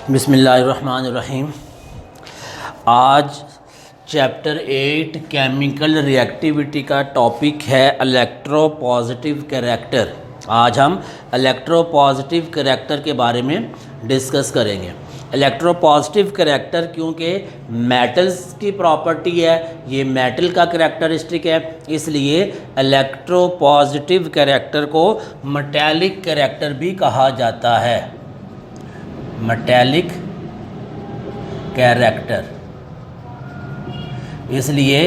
बिस्मिल्लाहिर्रहमानिर्रहीम। आज chapter 8 chemical reactivity का टॉपिक है इलेक्ट्रोपॉजिटिव कैरेक्टर। आज हम इलेक्ट्रोपॉजिटिव कैरेक्टर के बारे में डिस्कस करेंगे। इलेक्ट्रोपॉजिटिव कैरेक्टर क्योंकि मेटल्स की प्रॉपर्टी है, ये मेटल का कैरेक्टरिस्टिक है, इसलिए इलेक्ट्रोपॉजिटिव कैरेक्टर को मेटालिक कैरेक्टर भी कहा जाता है। मेटालिक कैरेक्टर, इसलिए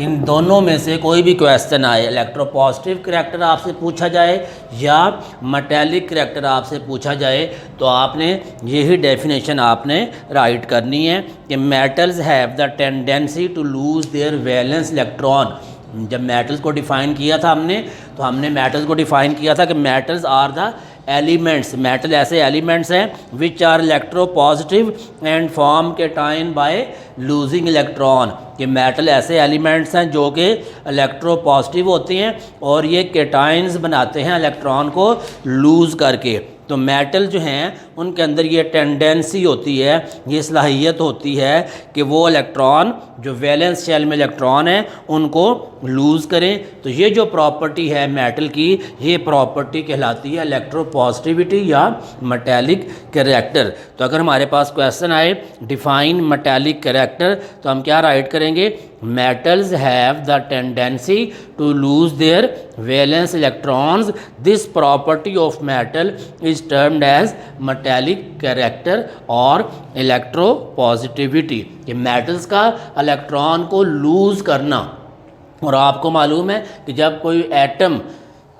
इन दोनों में से कोई भी क्वेश्चन आए, इलेक्ट्रोपॉजिटिव कैरेक्टर आपसे पूछा जाए या मेटालिक कैरेक्टर आपसे पूछा जाए, तो आपने यही डेफिनेशन आपने राइट करनी है कि metals have the tendency to lose their valence electron. जब मेटल्स को डिफ़ाइन किया था हमने मेटल्स को डिफ़ाइन किया था कि metals are the elements, metal ऐसे एलिमेंट्स हैं which are electropositive and form cation by losing electron. कि मेटल ऐसे एलिमेंट्स हैं जो कि इलेक्ट्रोपॉजिटिव होते हैं और ये केटाइंस बनाते हैं इलेक्ट्रॉन को लूज़ करके। तो मेटल जो हैं उनके अंदर ये टेंडेंसी होती है, ये सलाहियत होती है कि वो इलेक्ट्रॉन जो वैलेंस शेल में इलेक्ट्रॉन हैं उनको लूज़ करें। तो ये जो प्रॉपर्टी है मेटल की, ये प्रॉपर्टी कहलाती है इलेक्ट्रोपॉजिटिविटी या मेटालिक कैरेक्टर। तो अगर हमारे पास क्वेश्चन आए डिफाइन मेटालिक कैरेक्टर, तो हम क्या राइट करेंगे? Metals have the tendency to lose their valence electrons. This property of metal is termed as metallic character और इलेक्ट्रोपॉजिटिविटी। कि मेटल्स का इलेक्ट्रॉन को लूज़ करना, और आपको मालूम है कि जब कोई एटम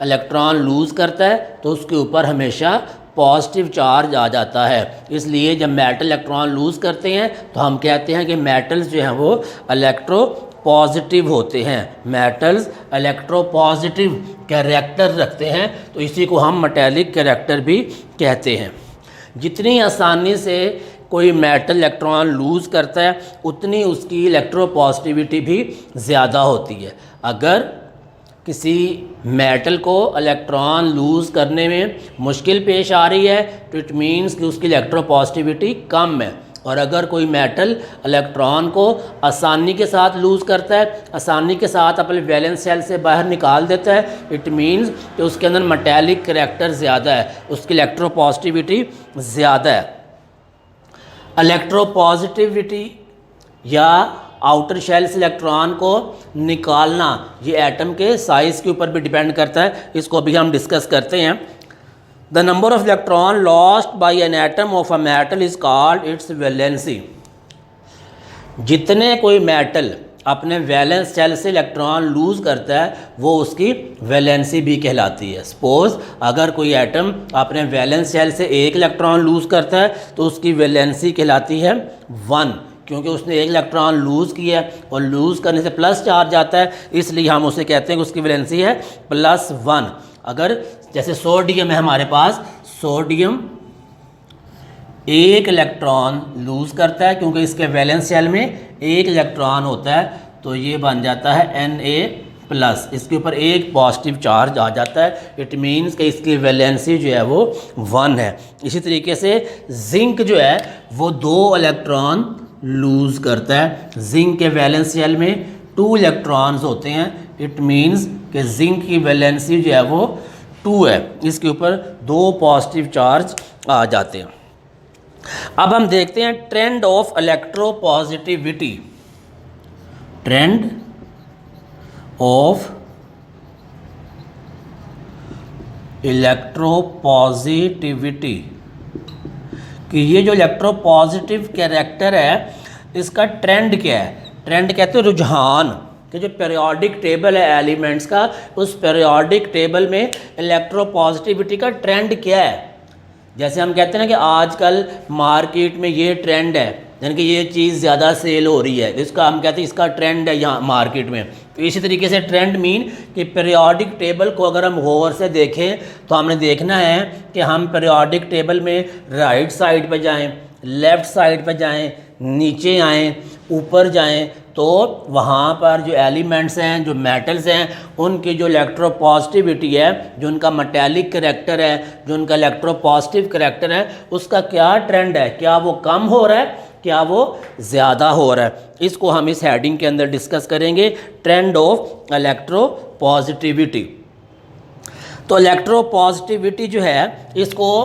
इलेक्ट्रॉन लूज़ करता है तो उसके ऊपर हमेशा पॉजिटिव चार्ज आ जाता है। इसलिए जब मेटल इलेक्ट्रॉन लूज़ करते हैं तो हम कहते हैं कि मेटल्स जो हैं वो इलेक्ट्रो पॉजिटिव होते हैं। मेटल्स इलेक्ट्रोपॉजिटिव कैरेक्टर रखते हैं, तो इसी को हम मेटालिक कैरेक्टर भी कहते हैं। जितनी आसानी से कोई मेटल इलेक्ट्रॉन लूज़ करता है उतनी उसकी इलेक्ट्रोपॉजिटिविटी भी ज़्यादा होती है। अगर किसी मेटल को इलेक्ट्रॉन लूज़ करने में मुश्किल पेश आ रही है तो इट मीन्स कि उसकी इलेक्ट्रोपॉजिटिविटी कम है। और अगर कोई मेटल इलेक्ट्रॉन को आसानी के साथ लूज़ करता है, आसानी के साथ अपने वैलेंस शेल से बाहर निकाल देता है, इट मीन्स कि उसके अंदर मेटालिक कैरेक्टर ज़्यादा है, उसकी इलेक्ट्रोपॉजिटिविटी ज़्यादा है। इलेक्ट्रोपॉजिटिविटी या आउटर शेल से इलेक्ट्रॉन को निकालना ये एटम के साइज़ के ऊपर भी डिपेंड करता है, इसको अभी हम डिस्कस करते हैं। The number of electron lost by an atom of a metal is called its valency. जितने कोई मेटल अपने वैलेंस शेल से इलेक्ट्रॉन लूज़ करता है वो उसकी वैलेंसी भी कहलाती है। सपोज़ अगर कोई एटम अपने वैलेंस शेल से एक इलेक्ट्रॉन लूज़ करता है तो उसकी वैलेंसी कहलाती है 1, क्योंकि उसने एक इलेक्ट्रॉन लूज़ किया और लूज़ करने से प्लस चार्ज आता है, इसलिए हम उसे कहते हैं कि उसकी वैलेंसी है +1। अगर जैसे सोडियम है हमारे पास, सोडियम एक इलेक्ट्रॉन लूज़ करता है क्योंकि इसके वैलेंस शेल में एक इलेक्ट्रॉन होता है, तो ये बन जाता है Na+, इसके ऊपर एक पॉजिटिव चार्ज आ जाता है। इट मीन्स कि इसकी वैलेंसी जो है वो 1 है। इसी तरीके से जिंक जो है वो 2 इलेक्ट्रॉन लूज़ करता है। जिंक के वैलेंस शेल में 2 इलेक्ट्रॉन्स होते हैं, इट मीन्स कि जिंक की वैलेंसी जो है वो 2 है, इसके ऊपर 2 पॉजिटिव चार्ज आ जाते हैं। अब हम देखते हैं trend of electropositivity. Trend of electropositivity कि ये जो इलेक्ट्रोपॉजिटिव कैरेक्टर है इसका ट्रेंड क्या है? ट्रेंड कहते हैं रुझान, कि जो पीरियोडिक टेबल है एलिमेंट्स का, उस पीरियोडिक टेबल में इलेक्ट्रोपॉजिटिविटी का ट्रेंड क्या है। जैसे हम कहते हैं ना कि आजकल मार्केट में ये ट्रेंड है, यानी कि ये चीज़ ज़्यादा सेल हो रही है, इसका हम कहते हैं इसका ट्रेंड है यहाँ मार्केट में। तो इसी तरीके से ट्रेंड मीन कि पीरियोडिक टेबल को अगर हम गौर से देखें तो हमने देखना है कि हम पीरियोडिक टेबल में राइट साइड पर जाएं, लेफ़्ट साइड पर जाएं, नीचे आएँ, ऊपर जाएं, तो वहाँ पर जो एलिमेंट्स हैं, जो मेटल्स हैं, उनकी जो इलेक्ट्रोपॉजिटिविटी है, जो उनका मेटेलिक करैक्टर है, जो उनका इलेक्ट्रोपॉजिटिव करैक्टर है, उसका क्या ट्रेंड है, क्या वो कम हो रहा है, क्या वो ज़्यादा हो रहा है। इसको हम इस हेडिंग के अंदर डिस्कस करेंगे, ट्रेंड ऑफ इलेक्ट्रोपॉजिटिविटी। तो इलेक्ट्रोपॉजिटिविटी जो है, इसको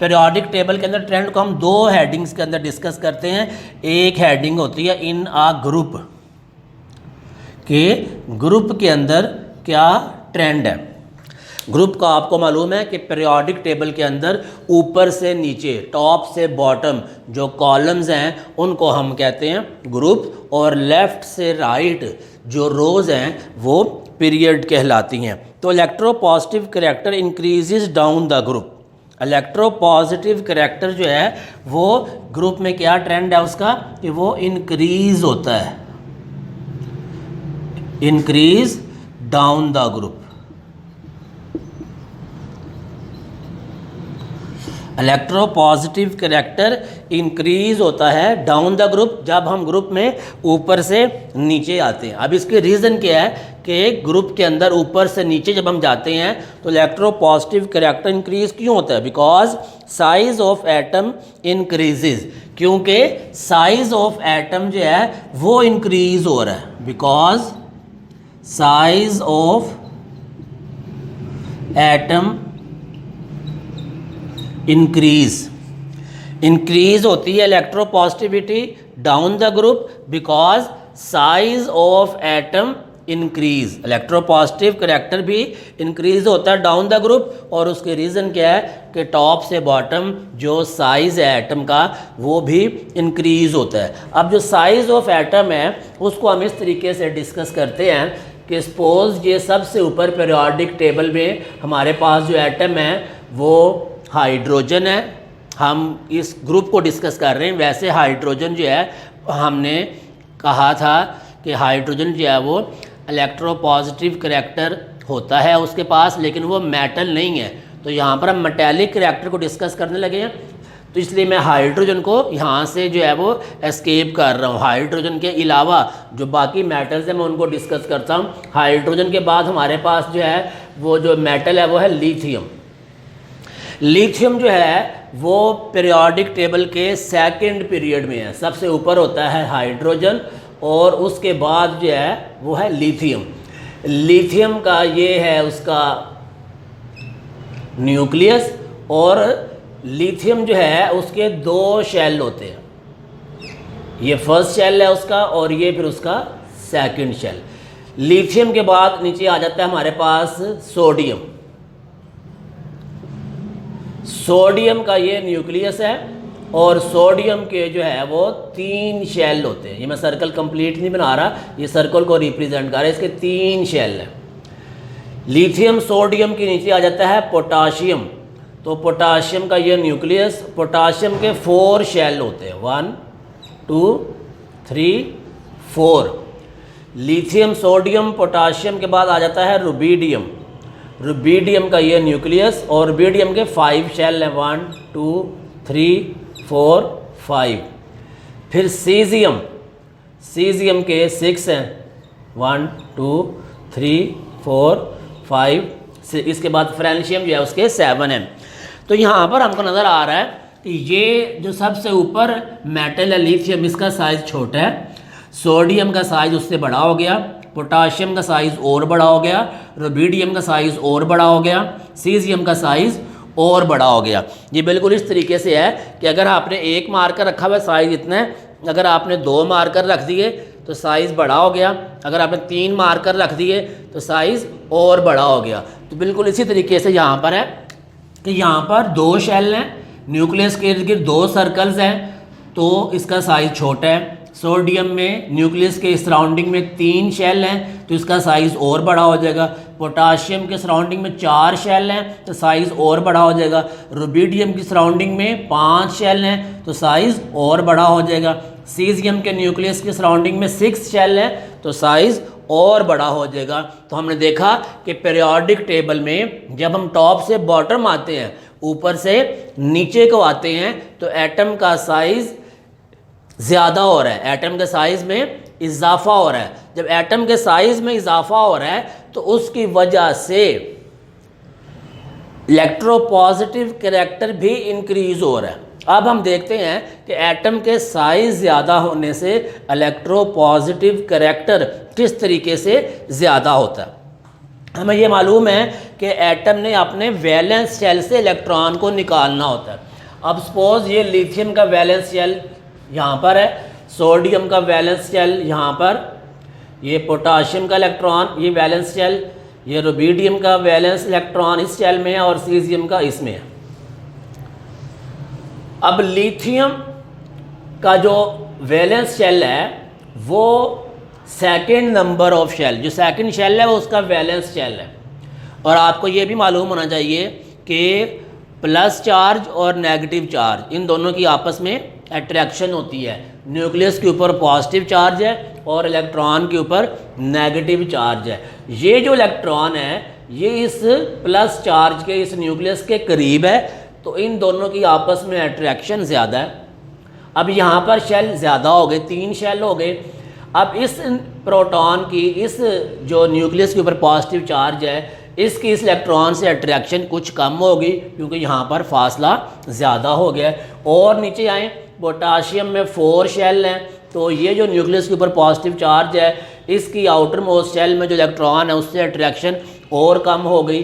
पीरियोडिक टेबल के अंदर ट्रेंड को हम दो हेडिंग्स के अंदर डिस्कस करते हैं। एक हेडिंग होती है इन आ ग्रुप, के ग्रुप के अंदर क्या ट्रेंड है। ग्रुप का आपको मालूम है कि पीरियोडिक टेबल के अंदर ऊपर से नीचे, टॉप से बॉटम जो कॉलम्स हैं उनको हम कहते हैं ग्रुप, और लेफ़्ट से राइट जो रोज़ हैं वो पीरियड कहलाती हैं। तो electropositive character increases down the group. Electropositive character जो है वो ग्रुप में क्या ट्रेंड है उसका, कि वो इंक्रीज होता है, increase down the group. Electropositive character increase होता है डाउन द ग्रुप, जब हम ग्रुप में ऊपर से नीचे आते हैं। अब इसके रीज़न क्या है कि ग्रुप के अंदर ऊपर से नीचे जब हम जाते हैं तो इलेक्ट्रोपॉजिटिव करैक्टर इंक्रीज क्यों होता है, because size of atom increases, क्योंकि साइज ऑफ एटम जो है वो इंक्रीज हो रहा है, because size of atom increase होती है electropositivity down the group, because size of atom increase. Electropositive character भी इंक्रीज होता है डाउन द ग्रुप, और उसके रीज़न क्या है कि टॉप से बॉटम जो साइज़ है एटम का वो भी इंक्रीज होता है। अब जो साइज़ ऑफ एटम है उसको हम इस तरीके से डिस्कस करते हैं कि सपोज ये सबसे ऊपर पीरियोडिक टेबल में हमारे पास जो एटम है वो हाइड्रोजन है। हम इस ग्रुप को डिस्कस कर रहे हैं। वैसे हाइड्रोजन जो है, हमने कहा था कि हाइड्रोजन जो है वो इलेक्ट्रोपॉजिटिव करैक्टर होता है उसके पास, लेकिन वो मेटल नहीं है। तो यहाँ पर हम मेटेलिक करैक्टर को डिस्कस करने लगे हैं, तो इसलिए मैं हाइड्रोजन को यहाँ से जो है वो एस्केप कर रहा हूँ। हाइड्रोजन के अलावा जो बाकी मेटल्स हैं मैं उनको डिस्कस करता हूँ। हाइड्रोजन के बाद हमारे पास जो है वो जो मेटल है वो है लिथियम। लिथियम जो है वो पीरियोडिक टेबल के सेकंड पीरियड में है, सबसे ऊपर होता है हाइड्रोजन और उसके बाद जो है वो है लिथियम। लिथियम का ये है उसका न्यूक्लियस, और लिथियम जो है उसके दो शेल होते हैं, ये फर्स्ट शेल है उसका और ये फिर उसका सेकंड शेल। लिथियम के बाद नीचे आ जाता है हमारे पास सोडियम। सोडियम का ये न्यूक्लियस है और सोडियम के जो है वो तीन शेल होते हैं। ये मैं सर्कल कंप्लीट नहीं बना रहा, ये सर्कल को रिप्रेजेंट कर रहा है, इसके तीन शेल हैं। लिथियम सोडियम के नीचे आ जाता है पोटाशियम। तो पोटाशियम का ये न्यूक्लियस, पोटाशियम के 4 शेल होते हैं, 1 2 3 4। लिथियम सोडियम पोटाशियम के बाद आ जाता है रुबीडियम। रुबीडियम का ये न्यूक्लियस और रुबीडियम के 5 शेल हैं, 1 2 3 4 5। फिर सीजियम, सीजियम के 6 हैं, 1 2 3 4 5। इसके बाद फ्रेंशियम जो है उसके 7 हैं। तो यहाँ पर हमको नज़र आ रहा है कि ये जो सबसे ऊपर मेटल है लिथियम, इसका साइज़ छोटा है, सोडियम का साइज़ उससे बड़ा हो गया, पोटाशियम का साइज़ और बड़ा हो गया, रुबीडियम का साइज़ और बड़ा हो गया, सीजियम का साइज़ और बड़ा हो गया। ये बिल्कुल इस तरीके से है कि अगर आपने एक मार्कर रखा हुआ साइज़ इतना है, अगर आपने 2 मार्कर रख दिए तो साइज़ बड़ा हो गया, अगर आपने 3 मार्कर रख दिए तो साइज़ और बड़ा हो गया। तो बिल्कुल इसी तरीके से यहाँ पर है कि यहाँ पर 2 शेल हैं, न्यूक्लियस के इर्द गिर्द 2 सर्कल्स हैं, तो इसका साइज़ छोटा है। सोडियम में न्यूक्लियस के सराउंडिंग में 3 शेल हैं तो इसका साइज़ और बड़ा हो जाएगा। पोटाशियम के सराउंडिंग में 4 शेल हैं तो साइज़ और बड़ा हो जाएगा। रुबीडियम की सराउंडिंग में 5 शेल हैं तो साइज़ और बड़ा हो जाएगा। सीजियम के न्यूक्लियस के सराउंडिंग में 6 शेल हैं तो साइज़ और बड़ा हो जाएगा। तो हमने देखा कि पीरियोडिक टेबल में जब हम टॉप से बॉटम आते हैं, ऊपर से नीचे को आते हैं, तो एटम का साइज़ ज़्यादा हो रहा है, एटम के साइज़ में इजाफा हो रहा है, जब एटम के साइज़ में इजाफा हो रहा है तो उसकी वजह से इलेक्ट्रोपॉजिटिव करैक्टर भी इंक्रीज़ हो रहा है। अब हम देखते हैं कि एटम के साइज़ ज़्यादा होने से इलेक्ट्रोपॉजिटिव करैक्टर किस तरीके से ज़्यादा होता है। हमें ये मालूम है कि एटम ने अपने वैलेंस शेल से इलेक्ट्रॉन को निकालना होता है। अब सपोज़ ये लिथियम का वैलेंस शेल यहाँ पर है, सोडियम का वैलेंस शेल यहाँ पर, ये पोटाशियम का इलेक्ट्रॉन ये वैलेंस शेल, ये रुबिडियम का वैलेंस इलेक्ट्रॉन इस शेल में है और सीजियम का इसमें है। अब लिथियम का जो वैलेंस शेल है वो सेकंड नंबर ऑफ शेल, जो सेकंड शेल है वो उसका वैलेंस शेल है। और आपको ये भी मालूम होना चाहिए कि प्लस चार्ज और नेगेटिव चार्ज इन दोनों की आपस में अट्रैक्शन होती है। न्यूक्लियस के ऊपर पॉजिटिव चार्ज है और इलेक्ट्रॉन के ऊपर नेगेटिव चार्ज है। ये जो इलेक्ट्रॉन है ये इस प्लस चार्ज के इस न्यूक्लियस के करीब है, तो इन दोनों की आपस में अट्रैक्शन ज़्यादा है। अब यहाँ पर शेल ज़्यादा हो गए, 3 शेल हो गए। अब इस प्रोटॉन की इस जो न्यूक्लियस के ऊपर पॉजिटिव चार्ज है इसकी इस इलेक्ट्रॉन से अट्रैक्शन कुछ कम होगी क्योंकि यहाँ पर फासला ज़्यादा हो गया है। और नीचे आए, पोटाशियम में 4 शेल हैं, तो ये जो न्यूक्लियस के ऊपर पॉजिटिव चार्ज है इसकी आउटर मोस्ट शेल में जो इलेक्ट्रॉन है उससे अट्रैक्शन और कम हो गई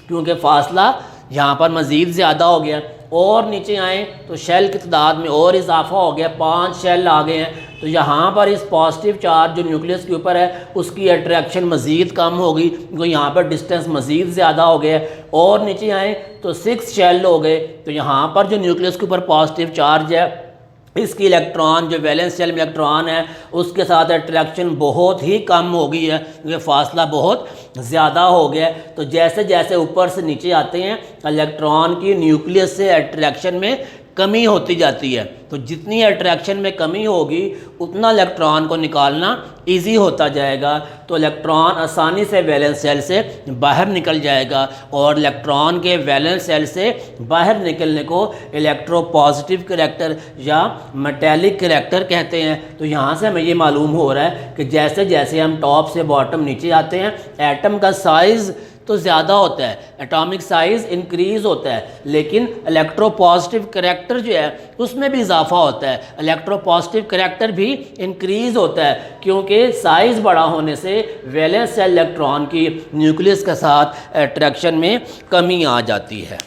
क्योंकि फासला यहाँ पर मज़ीद ज़्यादा हो गया। और नीचे आए तो शेल की तादाद में और इजाफा हो गया, 5 शेल आ गए हैं, तो यहाँ पर इस पॉजिटिव चार्ज जो न्यूक्लियस के ऊपर है उसकी अट्रैक्शन मज़ीद कम होगी क्योंकि यहाँ पर डिस्टेंस मज़ीद ज़्यादा हो गया। और नीचे आए तो 6 शेल हो गए, तो यहाँ पर जो न्यूक्लियस के ऊपर पॉजिटिव चार्ज है इसकी इलेक्ट्रॉन जो वैलेंस शेल में इलेक्ट्रॉन है उसके साथ अट्रैक्शन बहुत ही कम हो गई है क्योंकि फासला बहुत ज़्यादा हो गया है। तो जैसे जैसे ऊपर से नीचे आते हैं इलेक्ट्रॉन की न्यूक्लियस से अट्रैक्शन में कमी होती जाती है, तो जितनी अट्रैक्शन में कमी होगी उतना इलेक्ट्रॉन को निकालना इजी होता जाएगा, तो इलेक्ट्रॉन आसानी से वैलेंस शेल से बाहर निकल जाएगा। और इलेक्ट्रॉन के वैलेंस शेल से बाहर निकलने को इलेक्ट्रोपॉजिटिव करैक्टर या मेटेलिक करैक्टर कहते हैं। तो यहाँ से हमें ये मालूम हो रहा है कि जैसे जैसे हम टॉप से बॉटम नीचे आते हैं एटम का साइज़ तो ज़्यादा होता है, एटॉमिक साइज़ इंक्रीज़ होता है, लेकिन इलेक्ट्रोपॉजिटिव करैक्टर जो है उसमें भी इजाफा होता है। इलेक्ट्रोपॉजिटिव करैक्टर भी इंक्रीज़ होता है क्योंकि साइज़ बड़ा होने से वैलेंस शेल इलेक्ट्रॉन की न्यूक्लियस के साथ अट्रैक्शन में कमी आ जाती है।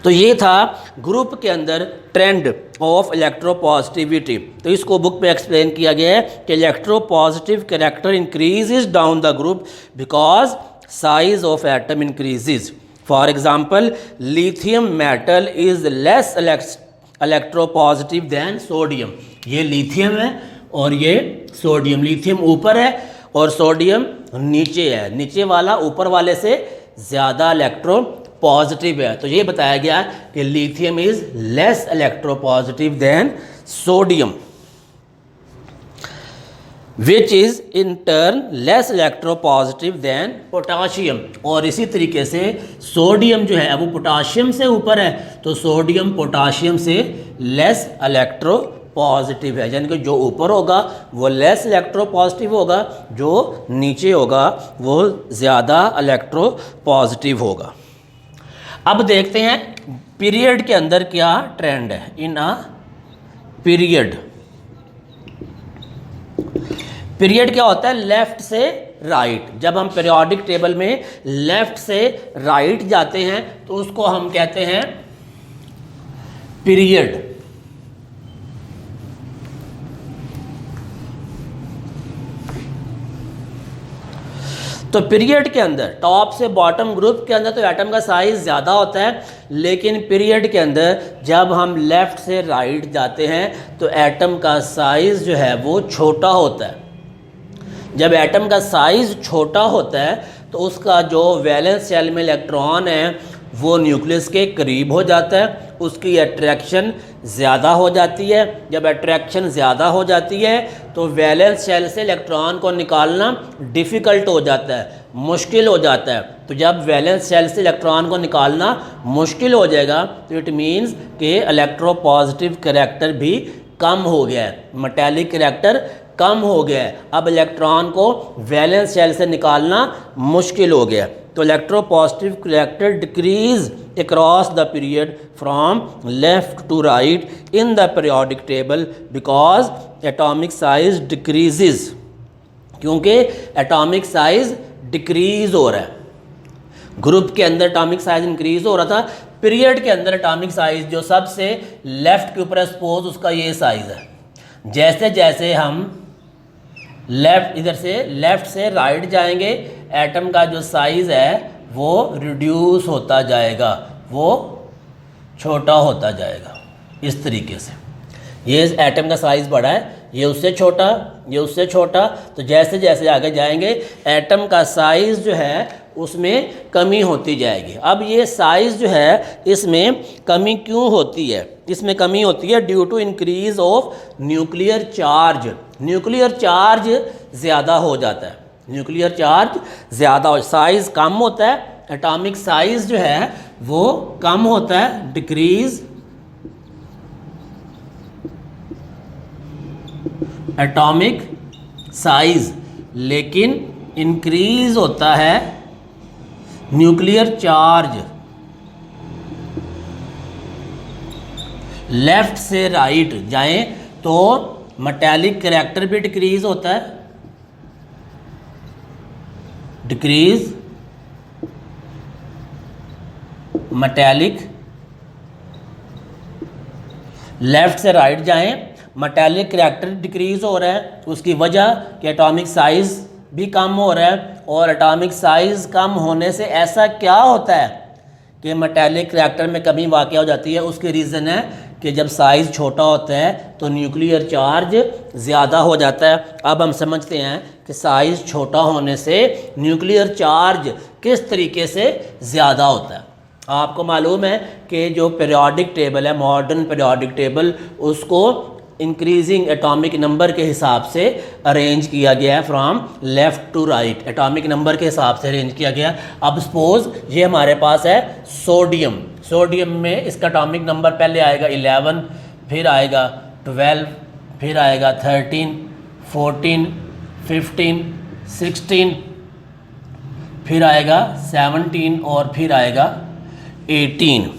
तो ये था ग्रुप के अंदर ट्रेंड ऑफ इलेक्ट्रोपॉजिटिविटी। तो इसको बुक पे एक्सप्लेन किया गया है कि electropositive character increases down the group because size of atom increases. For example, lithium metal is less electropositive than sodium. ये लिथियम है और ये सोडियम, लिथियम ऊपर है और सोडियम नीचे है, नीचे वाला ऊपर वाले से ज़्यादा इलेक्ट्रो पॉजिटिव है। तो ये बताया गया कि lithium is less electropositive than sodium which is in turn less electropositive than potassium. और इसी तरीके से सोडियम जो है वो पोटाशियम से ऊपर है, तो सोडियम पोटाशियम से लेस इलेक्ट्रो पॉजिटिव है, यानी कि जो ऊपर होगा वो लेस इलेक्ट्रो पॉजिटिव होगा, जो नीचे होगा वो ज़्यादा इलेक्ट्रो पॉजिटिव होगा। अब देखते हैं पीरियड के अंदर क्या ट्रेंड है। इन अ पीरियड, पीरियड क्या होता है? लेफ़्ट से राइट। जब हम पीरियोडिक टेबल में लेफ़्ट से राइट जाते हैं तो उसको हम कहते हैं पीरियड। तो पीरियड के अंदर टॉप से बॉटम ग्रुप के अंदर तो एटम का साइज़ ज़्यादा होता है, लेकिन पीरियड के अंदर जब हम लेफ़्ट से राइट जाते हैं तो एटम का साइज़ जो है वो छोटा होता है। जब एटम का साइज़ छोटा होता है तो उसका जो वैलेंस शेल में इलेक्ट्रॉन है वो न्यूक्लियस के करीब हो जाता है, उसकी अट्रैक्शन ज़्यादा हो जाती है। जब अट्रैक्शन ज़्यादा हो जाती है तो वैलेंस शेल से इलेक्ट्रॉन को निकालना डिफ़िकल्ट हो जाता है, मुश्किल हो जाता है। तो जब वैलेंस शेल से इलेक्ट्रॉन को निकालना मुश्किल हो जाएगा तो इट मीन्स कि इलेक्ट्रोपॉजिटिव करैक्टर भी कम हो गया है, मेटेलिक करैक्टर कम हो गया है, अब इलेक्ट्रॉन को वैलेंस शेल से निकालना मुश्किल हो गया। तो electropositive character decrease across the period from left to right in the periodic table because atomic size decreases, क्योंकि एटॉमिक साइज डिक्रीज हो रहा है। ग्रुप के अंदर एटॉमिक साइज इंक्रीज हो रहा था, पीरियड के अंदर एटॉमिक साइज जो सबसे लेफ्ट के ऊपर है सपोज उसका ये साइज है। जैसे जैसे हम इधर से लेफ्ट से राइट जाएंगे, एटम का जो साइज़ है वो रिड्यूस होता जाएगा, वो छोटा होता जाएगा। इस तरीके से ये एटम का साइज़ बड़ा है, ये उससे छोटा, ये उससे छोटा, तो जैसे जैसे आगे जाएंगे एटम का साइज़ जो है उसमें कमी होती जाएगी। अब ये साइज़ जो है इसमें कमी क्यों होती है? इसमें कमी होती है due to increase of nuclear charge. Nuclear charge ज़्यादा हो जाता है, न्यूक्लियर चार्ज ज़्यादा हो, साइज़ कम होता है, एटॉमिक साइज़ जो है वो कम होता है, डिक्रीज एटॉमिक साइज़, लेकिन इंक्रीज होता है न्यूक्लियर चार्ज। लेफ्ट से राइट जाएं तो मेटालिक करैक्टर भी डिक्रीज होता है, डिक्रीज मेटालिक। लेफ्ट से राइट जाएं, मेटालिक करैक्टर डिक्रीज हो रहा है, उसकी वजह कि एटॉमिक साइज़ भी कम हो रहा है, और एटॉमिक साइज़ कम होने से ऐसा क्या होता है कि मेटालिक रिएक्टर में कमी वाक़ हो जाती है। उसके रीज़न है कि जब साइज़ छोटा होता है तो न्यूक्लियर चार्ज ज़्यादा हो जाता है। अब हम समझते हैं कि साइज़ छोटा होने से न्यूक्लियर चार्ज किस तरीके से ज़्यादा होता है। आपको मालूम है कि जो पीरियोडिक टेबल है, मॉडर्न पीरियोडिक टेबल, उसको इंक्रीजिंग एटॉमिक नंबर के हिसाब से अरेंज किया गया है, from left to right, atomic number के हिसाब से अरेंज किया गया। अब सपोज ये हमारे पास है सोडियम, सोडियम में इसका एटॉमिक नंबर पहले आएगा 11, फिर आएगा 12, फिर आएगा 13, 14, 15, 16, फिर आएगा 17 और फिर आएगा 18।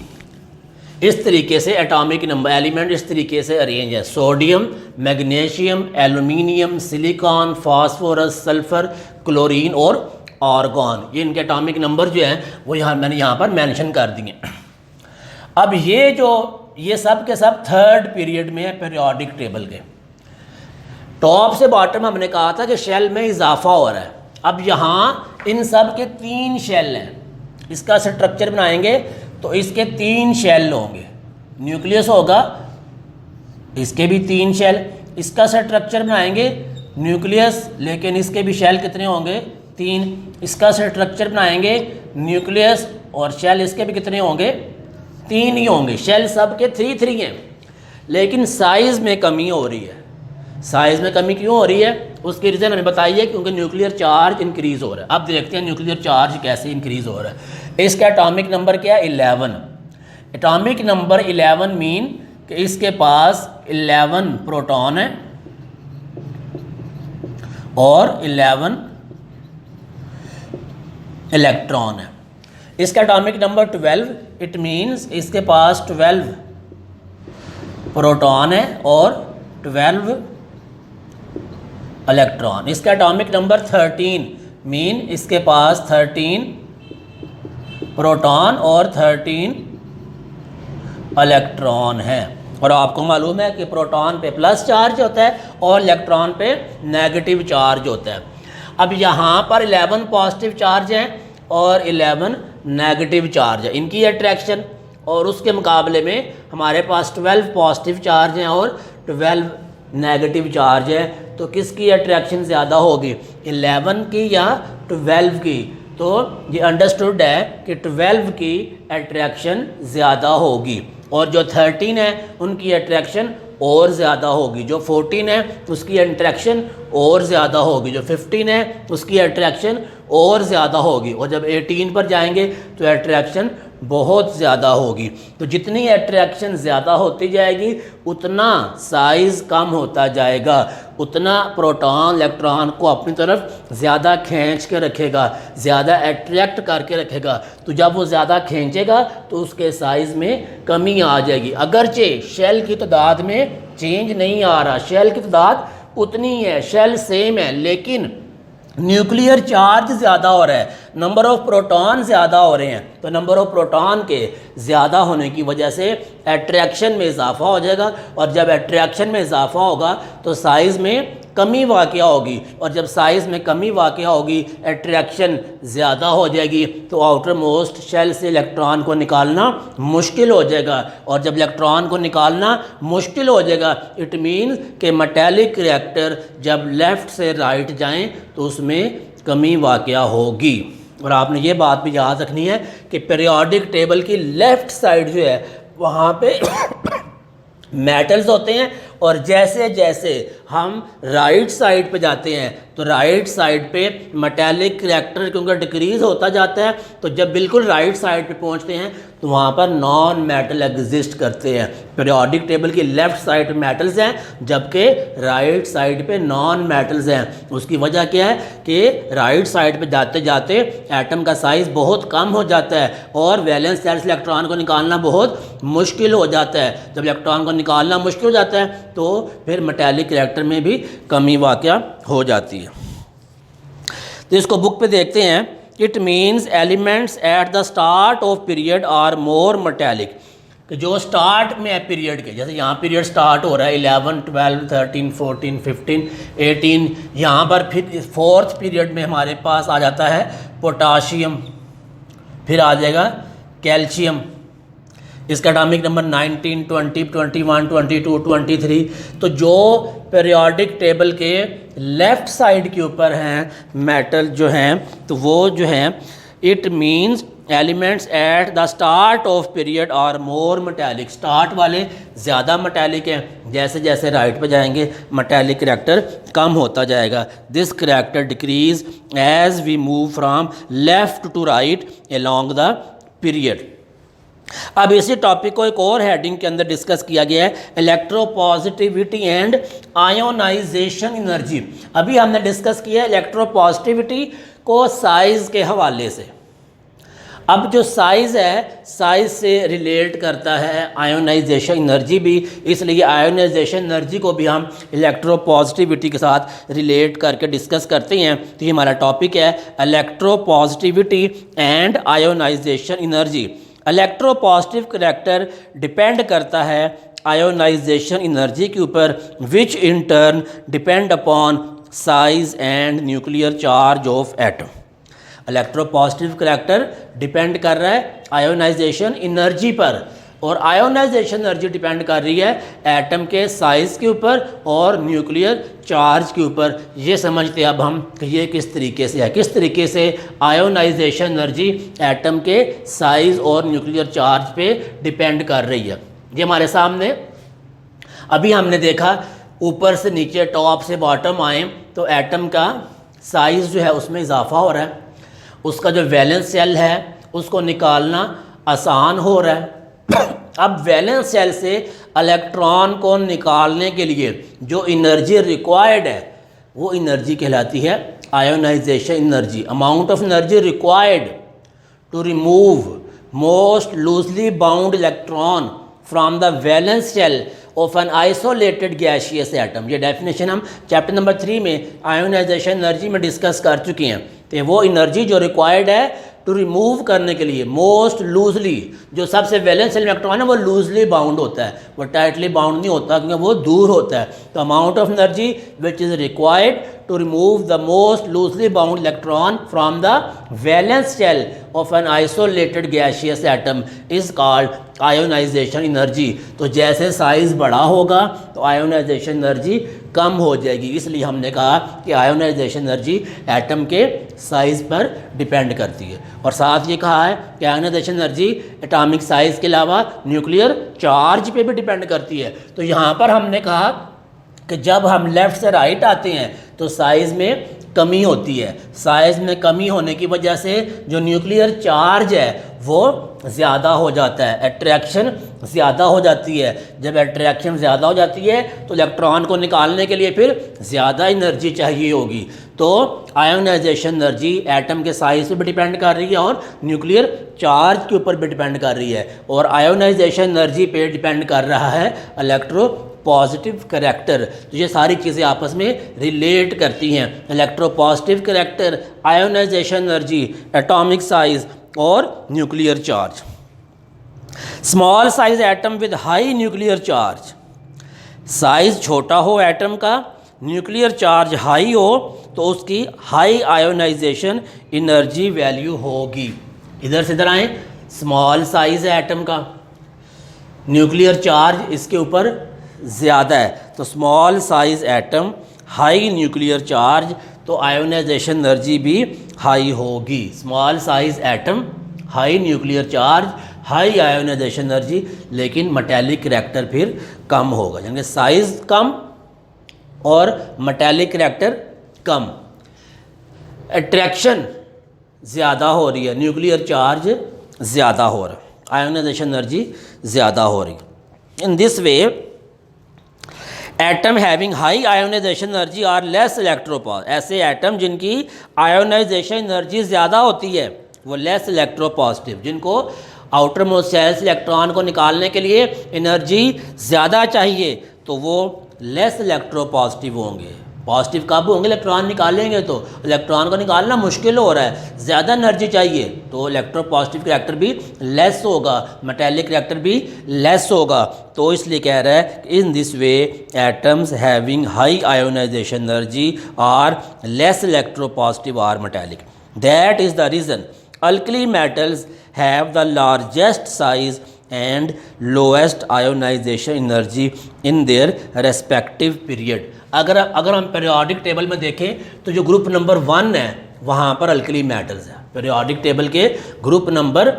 इस तरीके से एटॉमिक नंबर एलिमेंट इस तरीके से अरेंज है। Sodium, magnesium, aluminium, silicon, phosphorus, sulphur, chlorine और आर्गॉन, ये इनके एटॉमिक नंबर जो हैं वो मैंने यहाँ पर मेंशन कर दिए। अब ये सब के सब थर्ड पीरियड में है पीरियोडिक टेबल के। टॉप से बॉटम हमने कहा था कि शेल में इजाफा हो रहा है। अब यहाँ इन सब के 3 शेल हैं, इसका स्ट्रक्चर बनाएंगे तो इसके 3 शेल होंगे, न्यूक्लियस होगा, इसके भी 3 शेल, इसका स्ट्रक्चर बनाएंगे न्यूक्लियस, लेकिन इसके भी शेल कितने होंगे? 3। इसका स्ट्रक्चर बनाएंगे न्यूक्लियस और शेल इसके भी कितने होंगे? 3 ही होंगे। शेल सब के 3 हैं, लेकिन साइज़ में कमी हो रही है। साइज़ में कमी क्यों हो रही है? उसकी रीज़न हमें बताइए, क्योंकि न्यूक्लियर चार्ज इंक्रीज़ हो रहा है। अब देखते हैं न्यूक्लियर चार्ज कैसे इंक्रीज़ हो रहा है। इसका एटॉमिक नंबर क्या है? 11। एटॉमिक नंबर 11 मीन कि इसके पास 11 प्रोटॉन है और 11 इलेक्ट्रॉन है। इसका एटॉमिक नंबर 12, इट मीन्स इसके पास 12 प्रोटॉन है और 12 इलेक्ट्रॉन। इसका एटॉमिक नंबर 13 मीन इसके पास 13 प्रोटॉन और 13 इलेक्ट्रॉन है। और आपको मालूम है कि प्रोटॉन पे प्लस चार्ज होता है और इलेक्ट्रॉन पे नेगेटिव चार्ज होता है। अब यहाँ पर 11 पॉजिटिव चार्ज है और 11 नेगेटिव चार्ज है, इनकी अट्रैक्शन, और उसके मुकाबले में हमारे पास 12 पॉजिटिव चार्ज हैं और 12 नेगेटिव चार्ज है। तो किसकी अट्रैक्शन ज़्यादा होगी, 11 की या 12 की? तो ये अंडरस्टूड है कि 12 की अट्रैक्शन ज़्यादा होगी, और जो 13 है उनकी अट्रैक्शन और ज़्यादा होगी, जो 14 है उसकी अट्रैक्शन और ज़्यादा होगी, जो 15 है उसकी अट्रैक्शन और ज़्यादा होगी, और जब 18 पर जाएंगे तो अट्रैक्शन बहुत ज़्यादा होगी। तो जितनी अट्रैक्शन ज़्यादा होती जाएगी उतना साइज़ कम होता जाएगा, उतना प्रोटॉन इलेक्ट्रॉन को अपनी तरफ ज़्यादा खींच के रखेगा, ज़्यादा अट्रैक्ट करके रखेगा। तो जब वो ज़्यादा खींचेगा तो उसके साइज़ में कमी आ जाएगी। अगरचे शेल की तादाद में चेंज नहीं आ रहा, शेल की तादाद उतनी है, शेल सेम है, लेकिन न्यूक्लियर चार्ज ज़्यादा हो रहा है, नंबर ऑफ़ प्रोटॉन ज़्यादा हो रहे हैं। तो नंबर ऑफ़ प्रोटॉन के ज़्यादा होने की वजह से अट्रैक्शन में इजाफा हो जाएगा, और जब अट्रैक्शन में इजाफा होगा तो साइज़ में कमी वाक़या होगी, और जब साइज़ में कमी वाक़या होगी अट्रैक्शन ज़्यादा हो जाएगी, तो आउटर मोस्ट शेल से इलेक्ट्रॉन को निकालना मुश्किल हो जाएगा, और जब इलेक्ट्रॉन को निकालना मुश्किल हो जाएगा इट मीन्स कि मेटालिक रिएक्टर जब लेफ़्ट से राइट जाएं तो उसमें कमी वाक़या होगी। और आपने ये बात भी याद रखनी है कि पीरियोडिक टेबल की लेफ़्ट साइड जो है वहाँ पे मेटल्स होते हैं, और जैसे जैसे हम राइट साइड पे जाते हैं तो राइट साइड पे मेटालिक करैक्टर क्योंकि डिक्रीज़ होता जाता है, तो जब बिल्कुल राइट साइड पे पहुंचते हैं तो वहाँ पर नॉन मेटल एग्जिस्ट करते हैं। पीरियोडिक टेबल की लेफ़्ट साइड पे मेटल्स हैं जबकि राइट साइड पे नॉन मेटल्स हैं। उसकी वजह क्या है कि राइट साइड पे जाते जाते एटम का साइज़ बहुत कम हो जाता है और वैलेंस शेल से इलेक्ट्रॉन को निकालना बहुत मुश्किल हो जाता है। जब इलेक्ट्रॉन को निकालना मुश्किल हो जाता है तो फिर मेटालिक करैक्टर में भी कमी वाक़या हो जाती है। तो इसको बुक पे देखते हैं। It means elements at the start of period are more metallic, कि जो स्टार्ट में है पीरियड के, जैसे यहाँ पीरियड स्टार्ट हो रहा है 11, 12, 13, 14, 15, 18, यहाँ पर फिर फोर्थ पीरियड में हमारे पास आ जाता है पोटाशियम, फिर आ जाएगा कैल्शियम, इसका एटॉमिक नंबर 19, 20, 21, 22, 23। तो जो पीरियोडिक टेबल के लेफ़्ट साइड के ऊपर हैं मेटल जो हैं तो वो जो हैं it means elements at the start of period are more metallic, start वाले ज़्यादा मेटालिक हैं, जैसे जैसे राइट पे जाएंगे मेटालिक करैक्टर कम होता जाएगा। This character decrease as we move from left to right along the period. अब इसी टॉपिक को एक और हेडिंग के अंदर डिस्कस किया गया है, इलेक्ट्रोपॉजिटिविटी एंड आयोनाइजेशन एनर्जी। अभी हमने डिस्कस किया इलेक्ट्रोपॉजिटिविटी को साइज़ के हवाले से। अब जो साइज़ है साइज़ से रिलेट करता है आयोनाइजेशन एनर्जी भी, इसलिए आयोनाइजेशन एनर्जी को भी हम इलेक्ट्रोपॉजिटिविटी के साथ रिलेट करके डिस्कस करते हैं। तो ये हमारा टॉपिक है electropositivity and ionization energy. Electropositive character depend करता है आयोनाइजेशन एनर्जी के ऊपर, which in turn depend upon size and nuclear charge of atom. Electropositive character depend कर रहा है आयोनाइजेशन एनर्जी पर, और आयोनाइजेशन एनर्जी डिपेंड कर रही है एटम के साइज़ के ऊपर और न्यूक्लियर चार्ज के ऊपर। ये समझते अब हम कि ये किस तरीके से है, किस तरीके से आयोनाइजेशन एनर्जी एटम के साइज़ और न्यूक्लियर चार्ज पे डिपेंड कर रही है। ये हमारे सामने अभी हमने देखा ऊपर से नीचे, टॉप से बॉटम आए तो एटम का साइज़ जो है उसमें इजाफा हो रहा है, उसका जो वैलेंस शेल है उसको निकालना आसान हो रहा है। अब वैलेंस शेल से इलेक्ट्रॉन को निकालने के लिए जो एनर्जी रिक्वायर्ड है वो एनर्जी कहलाती है ionisation energy. Amount of energy required to remove most loosely bound electron from the valence shell of an isolated gaseous atom. ये डेफिनेशन हम चैप्टर नंबर 3 में आयोनाइजेशन एनर्जी में डिस्कस कर चुके हैं। तो वो एनर्जी जो रिक्वायर्ड है टू रिमूव करने के लिए मोस्ट लूजली, जो सबसे वैलेंस शेल इलेक्ट्रॉन है वो लूजली बाउंड होता है, वो टाइटली बाउंड नहीं होता क्योंकि वो दूर होता है। तो amount of energy which is required to remove the most loosely bound electron from the valence shell of an isolated gaseous atom is called ionisation energy. तो जैसे साइज़ बड़ा होगा तो आयोनाइजेशन एनर्जी कम हो जाएगी, इसलिए हमने कहा कि आयोनाइजेशन एनर्जी एटम के साइज़ पर डिपेंड करती है। और साथ ये कहा है कि आयोनाइजेशन एनर्जी एटॉमिक साइज़ के अलावा न्यूक्लियर चार्ज पे भी डिपेंड करती है। तो यहाँ पर हमने कहा कि जब हम लेफ़्ट से राइट आते हैं तो साइज़ में कमी होती है, साइज़ में कमी होने की वजह से जो न्यूक्लियर चार्ज है वो ज़्यादा हो जाता है, अट्रैक्शन ज़्यादा हो जाती है। जब अट्रैक्शन ज़्यादा हो जाती है तो इलेक्ट्रॉन को निकालने के लिए फिर ज़्यादा एनर्जी चाहिए होगी। तो आयोनाइजेशन एनर्जी एटम के साइज़ पे भी डिपेंड कर रही है और न्यूक्लियर चार्ज के ऊपर भी डिपेंड कर रही है, और आयोनाइजेशन एनर्जी पे डिपेंड कर रहा है इलेक्ट्रो पॉजिटिव करैक्टर। तो ये सारी चीज़ें आपस में रिलेट करती हैं, electropositive character, ionization energy, atomic size और nuclear charge. Small size atom with high nuclear charge, size छोटा हो एटम का, न्यूक्लियर चार्ज हाई हो तो उसकी हाई आयोनाइजेशन एनर्जी वैल्यू होगी। इधर से इधर आए, स्मॉल साइज है एटम का, न्यूक्लियर चार्ज इसके ऊपर ज़्यादा है, तो small size atom high nuclear charge, तो आयोनाइजेशन एनर्जी भी हाई होगी। Small size atom high nuclear charge, high ionisation energy, लेकिन मेटालिक करैक्टर फिर कम होगा, यानी साइज कम और मेटालिक करैक्टर कम। अट्रैक्शन ज़्यादा हो रही है, न्यूक्लियर चार्ज ज़्यादा हो रहा है, आयोनाइजेशन एनर्जी ज़्यादा हो रही है। In this way atom having high ionisation energy are less electropositive, ऐसे एटम जिनकी आयोनाइजेशन एनर्जी ज़्यादा होती है वो लेस इलेक्ट्रोपॉजिटिव, जिनको आउटर मोस्ट सेल से इलेक्ट्रॉन को निकालने के लिए एनर्जी ज़्यादा चाहिए तो वो लेस इलेक्ट्रोपॉजिटिव होंगे। पॉजिटिव कब होंगे? इलेक्ट्रॉन निकालेंगे तो, इलेक्ट्रॉन को निकालना मुश्किल हो रहा है, ज़्यादा एनर्जी चाहिए, तो इलेक्ट्रोपॉजिटिव करैक्टर भी लेस होगा, मेटालिक करैक्टर भी लेस होगा। तो इसलिए कह रहा है in this way atoms having high ionisation energy are less electropositive or metallic. That is the reason alkali metals have the largest size and lowest ionisation energy in their respective period. अगर हम periodic table में देखें तो जो group number 1 है वहाँ पर alkali metals है। पीरियोडिक टेबल के ग्रुप नंबर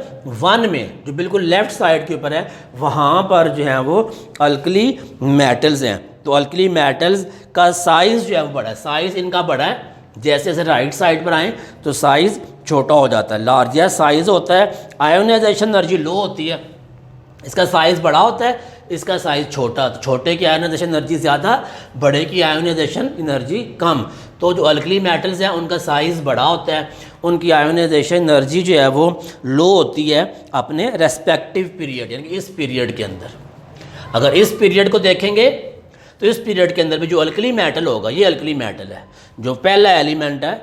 1 में जो बिल्कुल लेफ़्ट साइड के ऊपर है वहाँ पर जो है वो अल्कली मेटल्स हैं। तो अल्कली मेटल्स का साइज़ जो है वो बड़ा है, साइज़ इनका बड़ा है। जैसे जैसे राइट साइड पर आएँ तो साइज़ छोटा हो जाता है, लार्जेस्ट साइज़ होता है, आयोनाइजेशन एनर्जी लो होती है, इसका साइज़ बड़ा होता है, इसका साइज़ छोटा। तो छोटे की आयोनाइजेशन एनर्जी ज़्यादा, बड़े की आयोनाइजेशन एनर्जी कम। तो जो अल्कली मेटल्स हैं उनका साइज़ बड़ा होता है, उनकी आयोनाइजेशन एनर्जी जो है वो लो होती है अपने रेस्पेक्टिव पीरियड, यानी कि इस पीरियड के अंदर। अगर इस पीरियड को देखेंगे तो इस पीरियड के अंदर भी जो अल्कली मेटल होगा, ये अल्कली मेटल है, जो पहला एलिमेंट है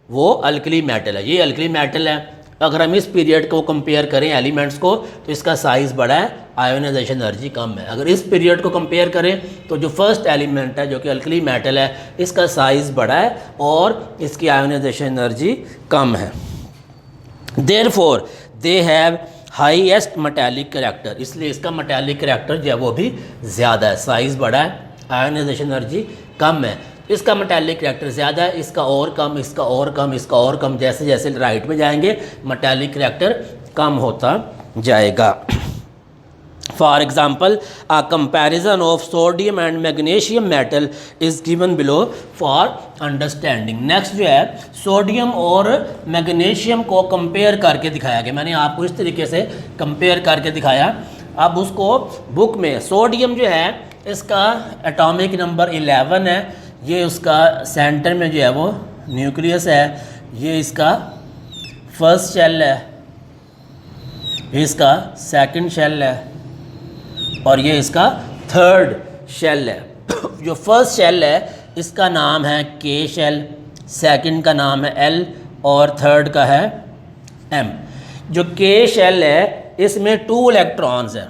वो अल्कली मेटल है, ये अल्कली मेटल है। अगर हम इस पीरियड को कंपेयर करें एलिमेंट्स को तो इसका साइज़ बड़ा है, आयोनाइजेशन एनर्जी कम है। अगर इस पीरियड को कंपेयर करें तो जो फर्स्ट एलिमेंट है जो कि अल्कली मेटल है, इसका साइज़ बड़ा है और इसकी आयोनाइजेशन एनर्जी कम है। Therefore they have highest metallic character, इसलिए इसका मेटालिक करैक्टर जो है वो भी ज़्यादा है, साइज़ बड़ा है, आयोनाइजेशन एनर्जी कम है। इसका मेटालिक करैक्टर ज़्यादा है, इसका और कम, इसका और कम, इसका और कम, जैसे जैसे राइट में जाएंगे मेटालिक करैक्टर कम होता जाएगा। For example a comparison of sodium and magnesium metal is given below for understanding. Next जो है सोडियम और मैग्नीशियम को कंपेयर करके दिखाया गया, मैंने आपको इस तरीके से कंपेयर करके दिखाया। अब उसको बुक में सोडियम जो है इसका एटॉमिक नंबर 11 है, ये उसका सेंटर में जो है वो न्यूक्लियस है, ये इसका फर्स्ट शेल है, इसका सेकंड शेल है और ये इसका थर्ड शेल है। जो फर्स्ट शेल है इसका नाम है के शेल, सेकंड का नाम है एल और थर्ड का है एम। जो के शेल है इसमें 2 इलेक्ट्रॉन्स हैं,